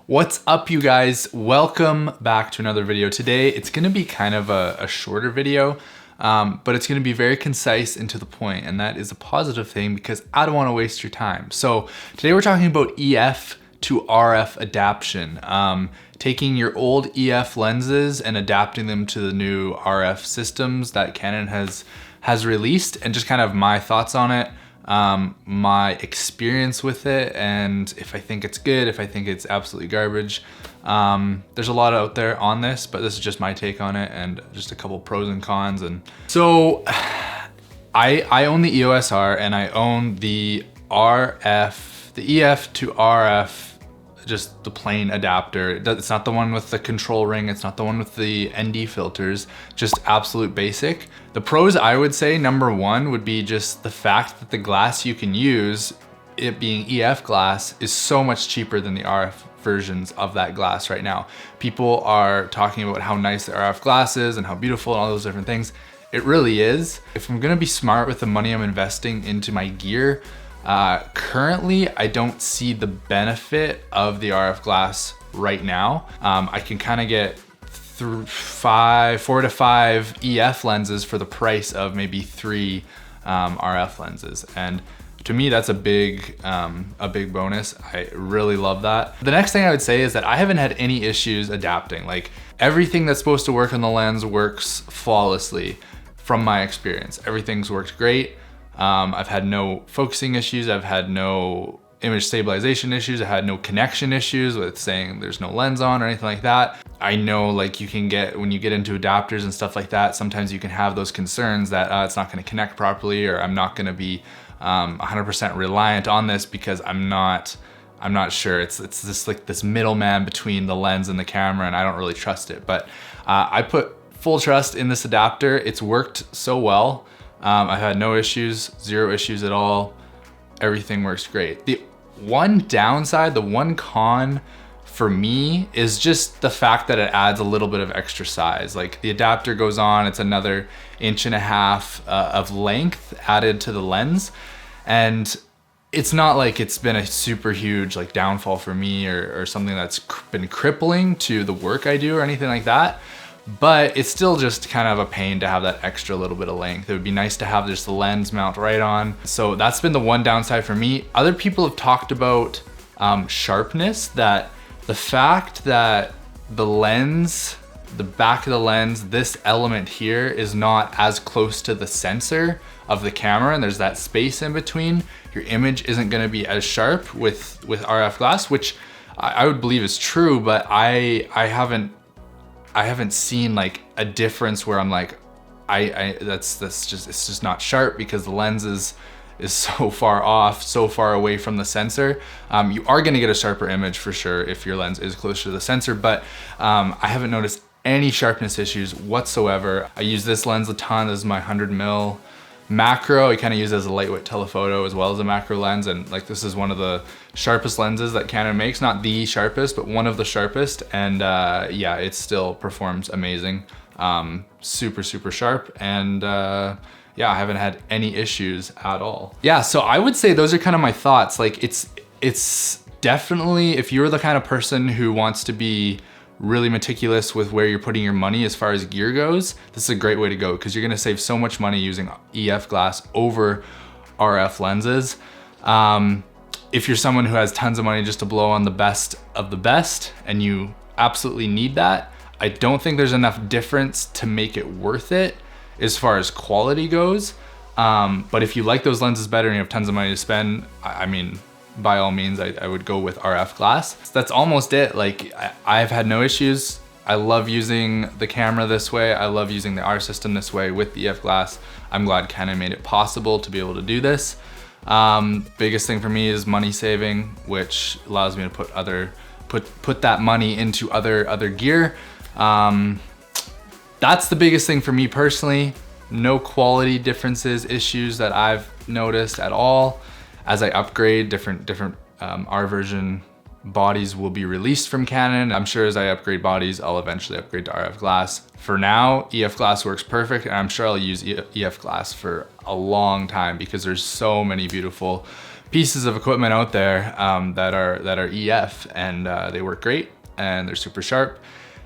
What's up, you guys? Welcome back to another video. Today it's gonna be kind of a shorter video, but it's gonna be very concise and to the point, and that is a positive thing because I don't wanna waste your time. So today we're talking about EF to RF adaptation. Taking your old EF lenses and adapting them to the new RF systems that Canon has released, and just kind of my thoughts on it. My experience with it, and if I think it's good, if I think it's absolutely garbage. There's a lot out there on this, but this is just my take on it and just a couple pros and cons. And so I own the EOS R and I own the EF to RF, just the plain adapter. It's not the one with the control ring. It's not the one with the ND filters, just absolute basic. The pros, I would say, number one would be just the fact that the glass you can use, it being EF glass, is so much cheaper than the RF versions of that glass right now. People are talking about how nice the RF glass is and how beautiful and all those different things. It really is. If I'm gonna be smart with the money I'm investing into my gear, currently, I don't see the benefit of the RF glass right now. I can kind of get 4 to 5 EF lenses for the price of maybe 3 RF lenses. And to me, that's a big bonus. I really love that. The next thing I would say is that I haven't had any issues adapting. Like, everything that's supposed to work on the lens works flawlessly from my experience. Everything's worked great. I've had no focusing issues. I've had no image stabilization issues. I had no connection issues with saying there's no lens on or anything like that. I know, like, you can get, when you get into adapters and stuff like that, sometimes you can have those concerns that it's not gonna connect properly, or I'm not gonna be 100% reliant on this because I'm not sure. It's this, like, this middleman between the lens and the camera, and I don't really trust it. But I put full trust in this adapter. It's worked so well. I've had no issues, 0 issues at all. Everything works great. The one downside, the one con for me, is just the fact that it adds a little bit of extra size. Like, the adapter goes on, it's another 1.5 inches of length added to the lens. And it's not like it's been a super huge, like, downfall for me or something that's been crippling to the work I do or anything like that. But it's still just kind of a pain to have that extra little bit of length. It would be nice to have just the lens mount right on. So that's been the one downside for me. Other people have talked about sharpness, that the fact that the lens, the back of the lens, this element here is not as close to the sensor of the camera, and there's that space in between. Your image isn't gonna be as sharp with RF glass, which I would believe is true, but I haven't seen, like, a difference where I'm like, it's just not sharp because the lens is so far off, so far away from the sensor. You are gonna get a sharper image for sure if your lens is closer to the sensor, but I haven't noticed any sharpness issues whatsoever. I use this lens a ton. This is my 100mm macro. I kind of use it as a lightweight telephoto as well as a macro lens, and, like, this is one of the sharpest lenses that Canon makes. Not the sharpest, but one of the sharpest. And yeah, it still performs amazing. Super sharp, and yeah, I haven't had any issues at all. Yeah, so I would say those are kind of my thoughts. Like, it's definitely, if you're the kind of person who wants to be really meticulous with where you're putting your money as far as gear goes, this is a great way to go, because you're gonna save so much money using EF glass over RF lenses. If you're someone who has tons of money just to blow on the best of the best, and you absolutely need that, I don't think there's enough difference to make it worth it as far as quality goes. But if you like those lenses better and you have tons of money to spend, I mean, by all means, I would go with RF glass. That's almost it. Like, I've had no issues. I love using the camera this way. I love using the R system this way with the EF glass. I'm glad Canon made it possible to be able to do this. Biggest thing for me is money saving, which allows me to put that money into other gear. That's the biggest thing for me personally. No quality differences, issues that I've noticed at all. As I upgrade, different R version bodies will be released from Canon. I'm sure as I upgrade bodies, I'll eventually upgrade to RF glass. For now, EF glass works perfect, and I'm sure I'll use EF glass for a long time because there's so many beautiful pieces of equipment out there that are EF, and they work great, and they're super sharp,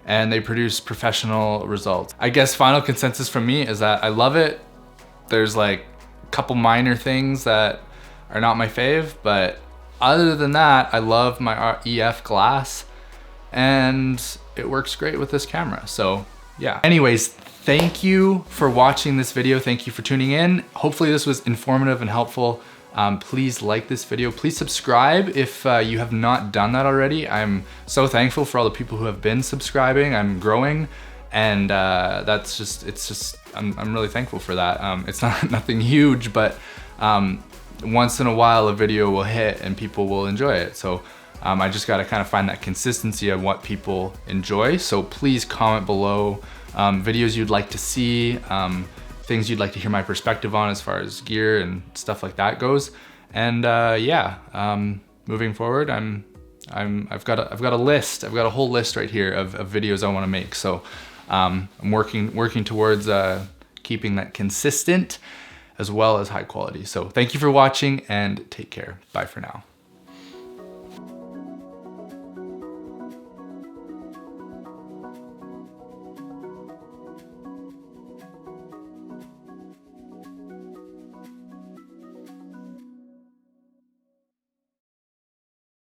and they produce professional results. I guess final consensus from me is that I love it. There's like a couple minor things that are not my fave, but other than that, I love my EF glass, and it works great with this camera. So yeah. Anyways, thank you for watching this video. Thank you for tuning in. Hopefully this was informative and helpful. Please like this video. Please subscribe if you have not done that already. I'm so thankful for all the people who have been subscribing. I'm growing, and I'm really thankful for that. It's not nothing huge, but once in a while a video will hit and people will enjoy it. So I just gotta kind of find that consistency of what people enjoy. So please comment below videos you'd like to see, things you'd like to hear my perspective on as far as gear and stuff like that goes. And moving forward, I've got a list. I've got a whole list right here of videos I want to make. So I'm working towards keeping that consistent as well as high quality. So thank you for watching, and take care. Bye for now.